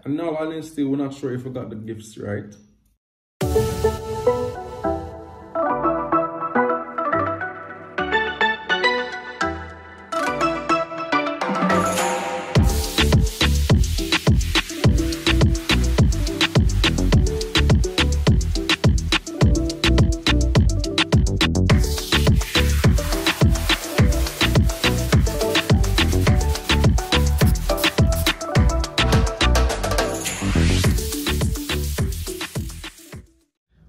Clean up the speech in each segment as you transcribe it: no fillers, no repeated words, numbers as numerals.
And in all honesty, we're not sure if we got the gifts right.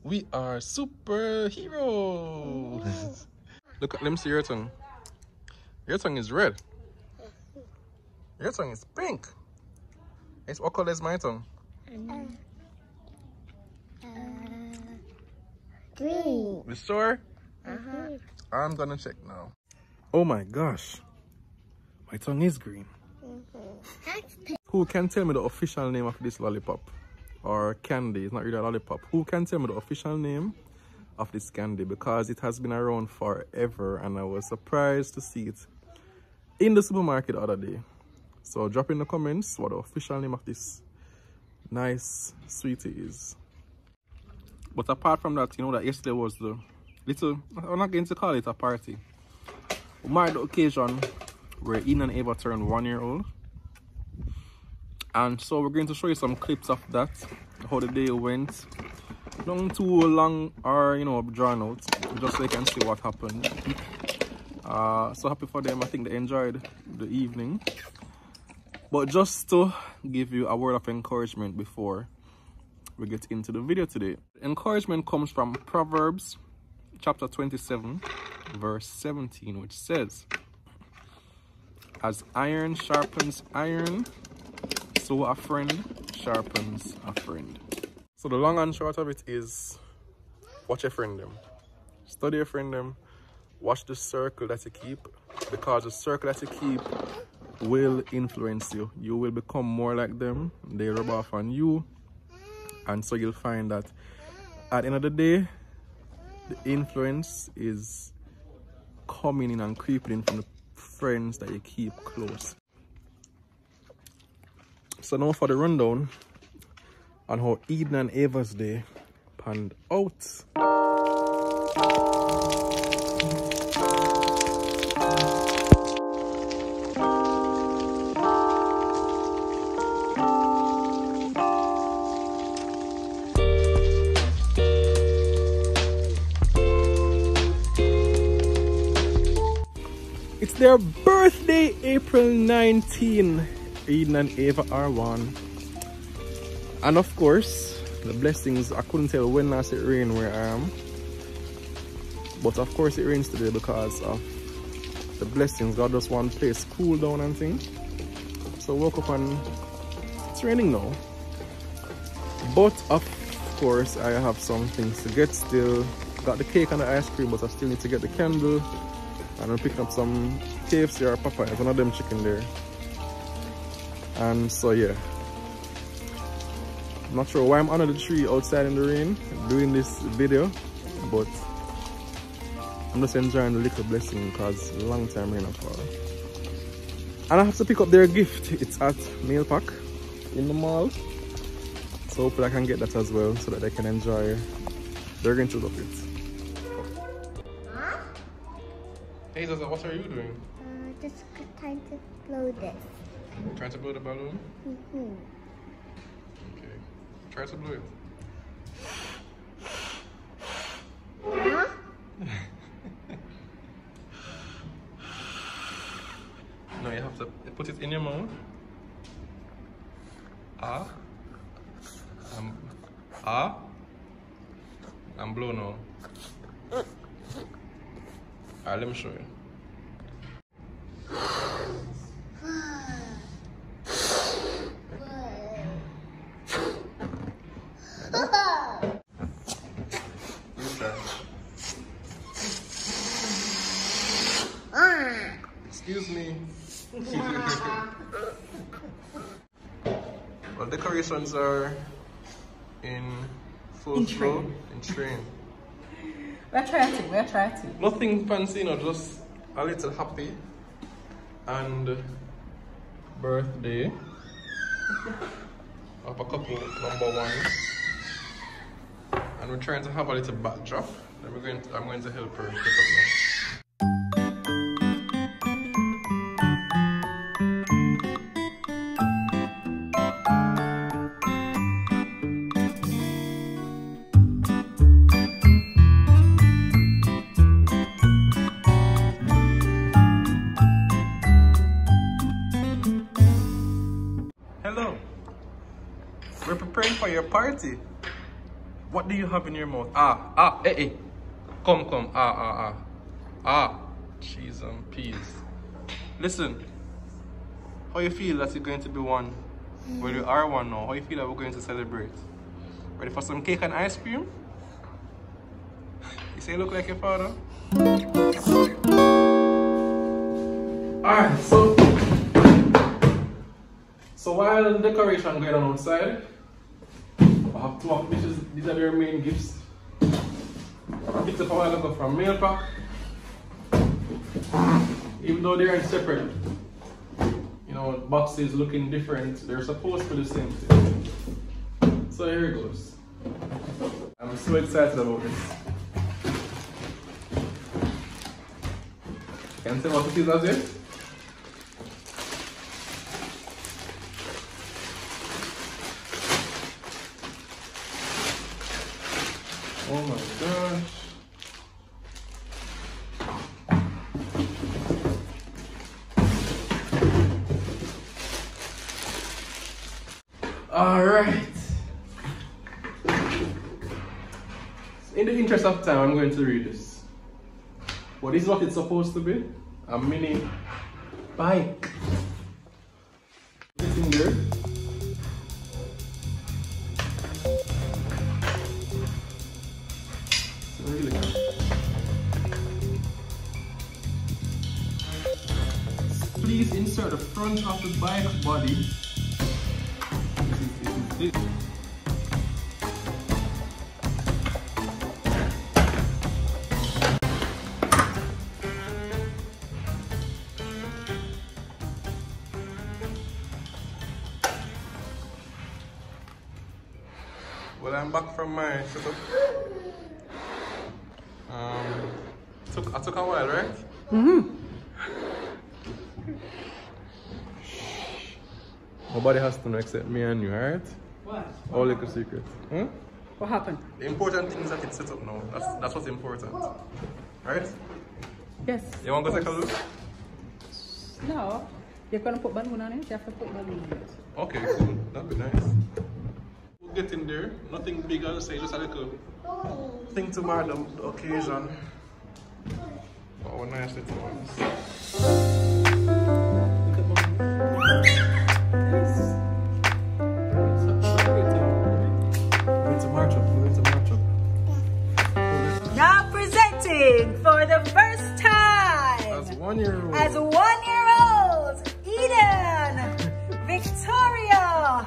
We are superheroes. Look, let me see your tongue. Your tongue is red. Your tongue is pink. What color is my tongue? Green. You sure? I'm gonna check now. Oh my gosh. My tongue is green. Who can tell me the official name of this lollipop? Or candy? It's not really a lollipop. Who can tell me the official name of this candy? Because it has been around forever and I was surprised to see it in the supermarket the other day. So drop in the comments what the official name of this nice sweetie is. But apart from that, you know that yesterday was the little, I'm not going to call it a party. We marked the occasion where Ian and Ava turned 1 year old. And so we're going to show you some clips of that, how the day went. Not too long or, you know, drawn out, just so you can see what happened. So happy for them. I think they enjoyed the evening. But just to give you a word of encouragement before we get into the video today. Encouragement comes from Proverbs chapter 27 verse 17, which says, "As iron sharpens iron, so a friend sharpens a friend." So the long and short of it is, watch your friend them. Study your friend them. Watch the circle that you keep, because the circle that you keep will influence you. You will become more like them. They rub off on you. And so you'll find that at the end of the day, the influence is coming in and creeping in from the friends that you keep close. So now for the rundown on how Eden and Ava's day panned out. It's their birthday, April 19. Eden and Ava are one. And of course, the blessings, I couldn't tell when last it rained where I am. But of course it rains today because of the blessings. God just one place cool down and things. So woke up and it's raining now. But of course I have some things to get still. Got the cake and the ice cream, but I still need to get the candle. And I'm picking up some KFC or Popeyes, one of them chicken there. And so yeah, I'm not sure why I'm under the tree outside in the rain doing this video, but I'm just enjoying the little blessing because a long time rain fall. And I have to pick up their gift. It's at Mail Pack in the mall, so hopefully I can get that as well so that they can enjoy their grandchild of it. Hey Zaza, what are you doing? Just trying to blow this. Trying to blow the balloon? Mm-hmm. Okay. Try to blow it. Huh? No, you have to put it in your mouth. Ah. Ah. And blow now. Alright, let me show you. Excuse me. Well, decorations are in full flow, in train. We're trying. Nothing fancy, you know, just a little happy and birthday a couple number ones. And we're trying to have a little backdrop. Then I'm going to help her pick up now. Hello. We're preparing for your party. What do you have in your mouth? Hey. Come. Cheese and peas. Listen. How you feel that you're going to be one? Well, you are one now. How you feel that we're going to celebrate? Ready for some cake and ice cream? You say you look like your father? Alright, so while the decoration going on outside, I have two of dishes. These are their main gifts. I picked up a while ago from Mail Pack. Even though they're separate, you know, boxes looking different, they're supposed to be the same thing. So here it goes. I'm so excited about this. Can you say what it is as yet? Oh my gosh. All right. In the interest of time, I'm going to read this. Well, this is what it's supposed to be. A mini bike. It's in there. Really good. Please insert the front of the bike body. This. Well, I'm back from my setup. I took a while, right? Nobody has to know except me and you, alright? What? All like a secret. What happened? The important thing is that it's set up now. That's what's important. Alright? Yes. You want to go take a look? No. You're going to put balloon on it? You have to put balloon on it. Okay, cool. That'd be nice. We'll get in there. Nothing big, I'll say, just a little thing to mark the occasion. Oh, nice little ones. Look at mom. We're going to march up. Now presenting for the first time As 1 year old. as 1-year-olds, Eden, Victoria,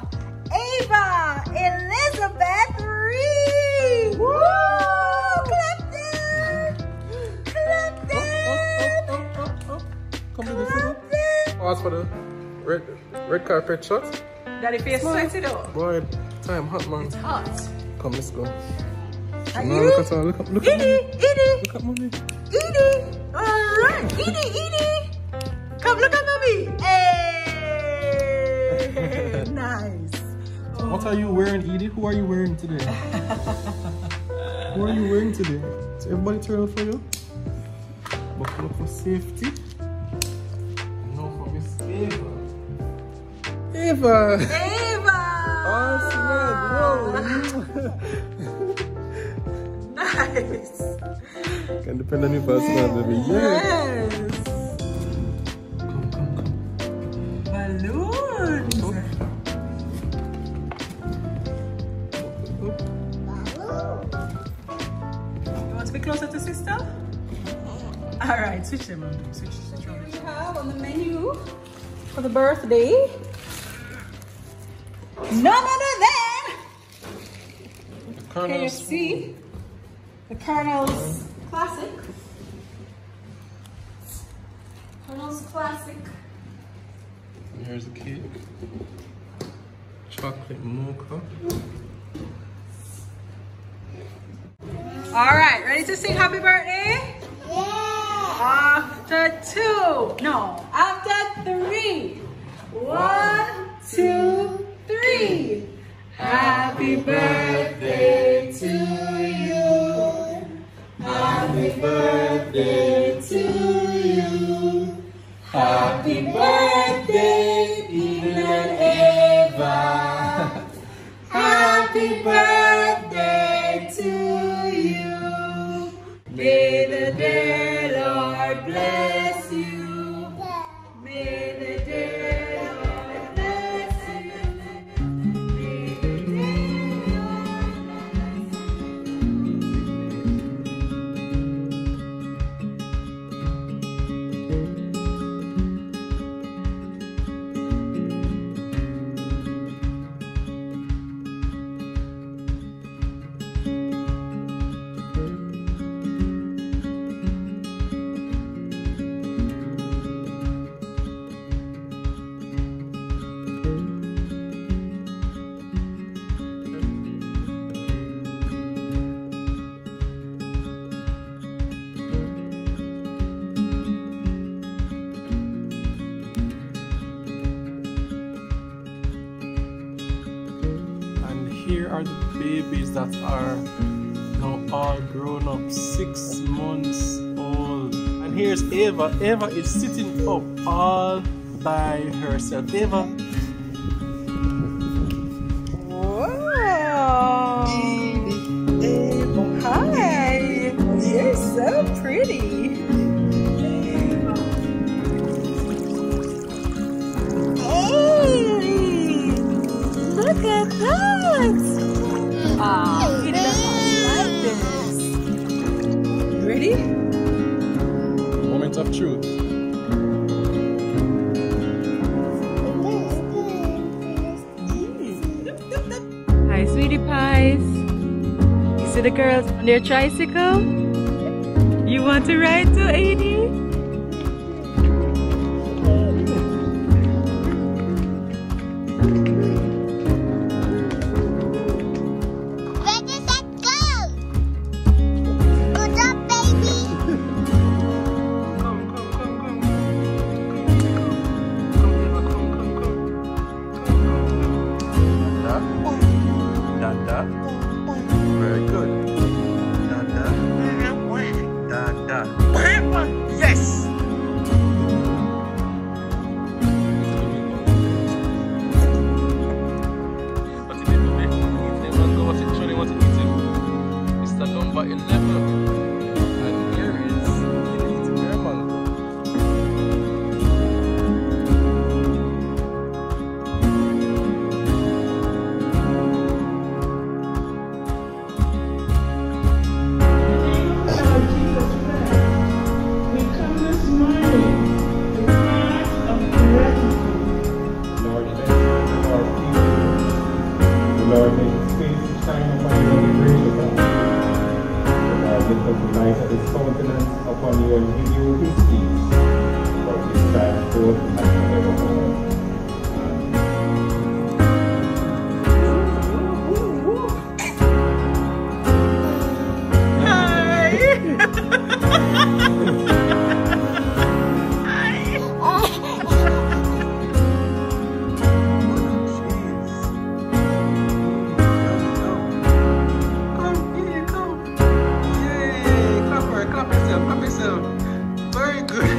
Ava, Elizabeth Reed. Woo! Clap them! Clap them! Come to the city. Pause for the red carpet shot. Daddy face sweaty though. Boy, time hot, man. It's hot. Come, let's go. Are Now you? look at her. Look at mommy. Edie! Look at mommy. Edie! Alright! Edie! Come look at mommy! Hey! Nice! What are you wearing, Edie? Who are you wearing today? Who are you wearing today? So everybody turn out for you? Buckle up for safety. And now for Miss Ava. Ava! Ava! Oh, Nice! can depend on your personality. Yeah. Yes! Come. Balloons! Up. You want to be closer to sister? Alright, switch them on. Switch on. We have on the menu for the birthday none other than KFC, the Colonel's Classic. Colonel's Classic. And here's the cake. chocolate mocha. All right, ready to sing happy birthday? Yeah. After 2. No, after 3. 1, 2, 3. Happy birthday to you. Happy birthday to you. Happy birthday, Eden and Eva. Happy birthday to you. May the dear Lord bless you. May the dear Lord bless you. May the dear Lord Here are the babies that are now all grown up, 6 months old. And here's Eva. Eva is sitting up all by herself. Eva. Wow. Eva. Hi. You're so pretty. Hey, look at that. He doesn't like this. You ready? Moment of truth. Hi, sweetie pies. You see the girls on their tricycle? You want to ride too, Adi? Very good. Yes! What did they do there? They don't know what it's showing what it is. It's the number 11. And here is German. Lord, make his face to shine upon you and grace upon you. Lord, lift up the light of his countenance upon you and give you his peace. From this time forth and forevermore. Very good.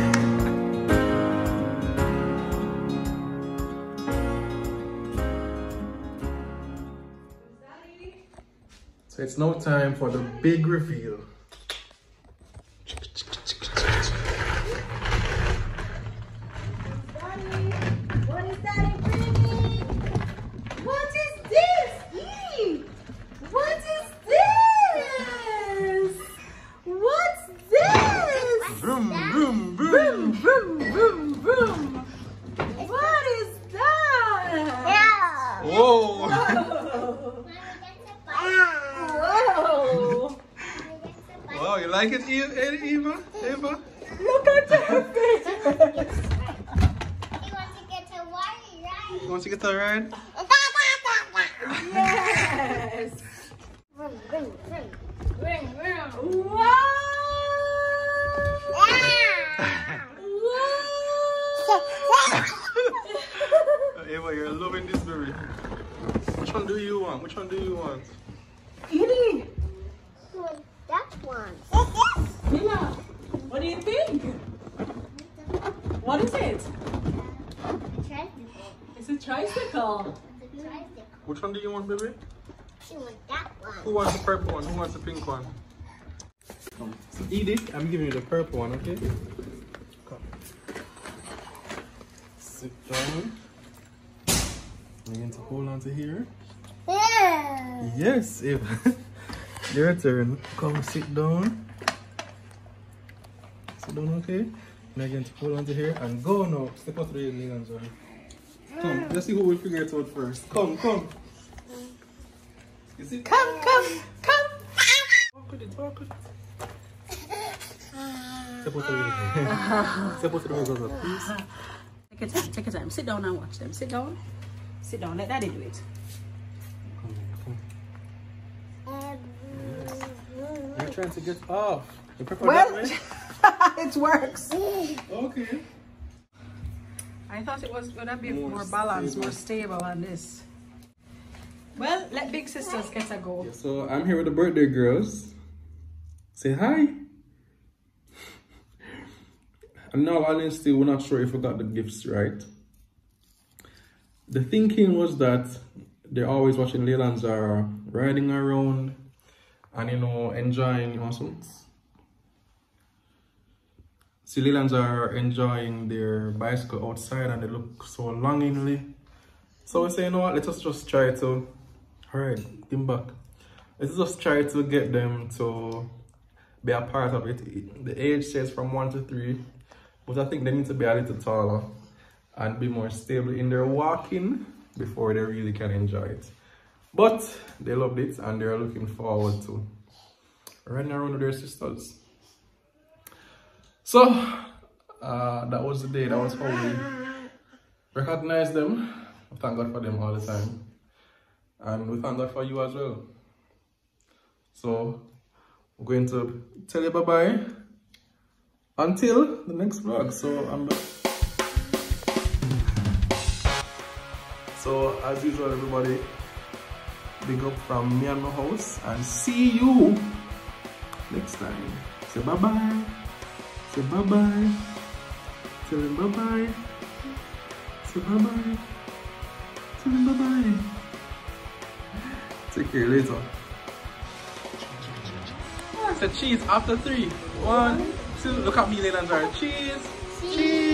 So it's now time for the big reveal. What is Daddy bringing? What is this? What is this? What's this? Vroom, vroom, vroom. Vroom, vroom, vroom, vroom. What is that? Whoa. Whoa. Wow, you like it, Eva? Eva? Look at her face. He wants to get a wire, right? You want to get a ride? one do you want? Which one do you want? Edie! That one. Mila, what do you think? What is it? Tricycle. It's a tricycle. The tricycle. Which one do you want, baby? She wants that one. Who wants the purple one? Who wants the pink one? Come. So Edith, I'm giving you the purple one, okay? Come. Sit down. I'm going to hold on to here. Yeah. Yes, Eva. Your turn. Come sit down. Sit down, okay? Now I'm going to hold on to here and go now. Step out to the Leila and Zahra. Come, let's see who will figure it out first. Come, come. You see? Come. Walk with it, walk with it. Step out to the Step out to the please. Take your time. Sit down and watch them. Sit down. Sit down. Let daddy do it. Come. You're trying to get off. You prefer Well, that way? it works. Okay. I thought it was gonna be more balanced, more stable on this. Well, let big sisters get a go. Yeah, so I'm here with the birthday girls. Say hi. And now, honestly, we're not sure if we got the gifts right. The thinking was that they're always watching Leila and Zahra riding around and, you know, enjoying, you know, some. See, Leila and Zahra are enjoying their bicycle outside and they look so longingly. So we say, you know what, let us just try to, alright, give back. Let's just try to get them to be a part of it. The age says from 1 to 3, but I think they need to be a little taller and be more stable in their walking before they really can enjoy it. But they loved it and they're looking forward to riding around with their sisters. So, that was the day, that was how we recognized them. We thank God for them all the time. And we thank God for you as well. So, we're going to tell you bye-bye until the next vlog. So, as usual, everybody, big up from me and my house. And see you next time. Say bye-bye. Say bye-bye. Tell him bye-bye. Say bye-bye. Tell him bye-bye. Take care later. Oh, I said cheese after 3. 1, 2. Look at me, Leila and Zahra. Cheese. Cheese.